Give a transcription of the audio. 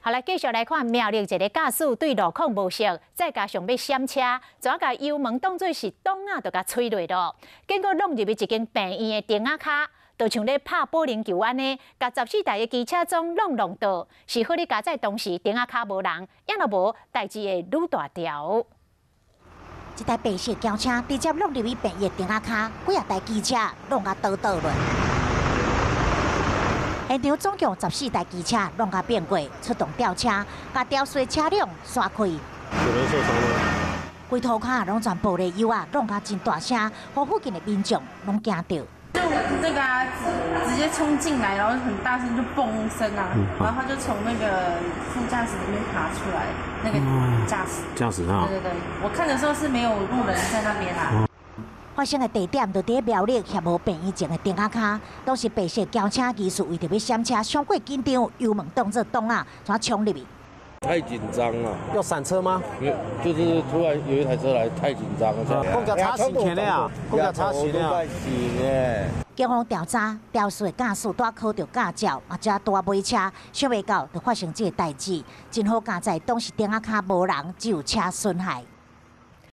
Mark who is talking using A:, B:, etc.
A: 好来，继续来看苗栗一个驾驶对路况无熟，再加上要闪车，怎甲油门当作是洞啊，就甲吹落咯。结果弄入去一间病院的顶仔卡，就像咧拍保龄球安尼，甲14台的机车中弄倒。是好哩加在当时顶仔卡无人，也若无代志会愈大条。
B: 一台白色轿车直接弄入去病院顶仔卡，几啊台机车弄甲倒落。 现场总共14台机车弄甲变轨，出动吊车，甲吊碎车辆刷开。有
C: 人受伤吗？
B: 规涂骹拢全部的油啊，弄甲真大声，互附近的民众拢惊到。
D: 就那个直接冲进来，然后很大声就嘣声啊，然后他就从那个副驾驶里面爬出来，那个驾驶啊。对对对，我看的时候是没有路人在那边啊。
B: 发生的地点就伫苗栗协和病院前的顶仔卡，当时白色轿车技术为着要闪车，上过紧张，油门当作洞啊，全冲入去。
C: 太紧张了，
E: 要闪车吗？
C: 就是突然有一台车来，太紧张了。
E: 公交查行前的啊，公交查行的。
B: 警方调查，肇事的驾驶带考到驾照，嘛才带买车，想袂到就发生这个代志。真好，加在当时顶仔卡无人，只有车损害。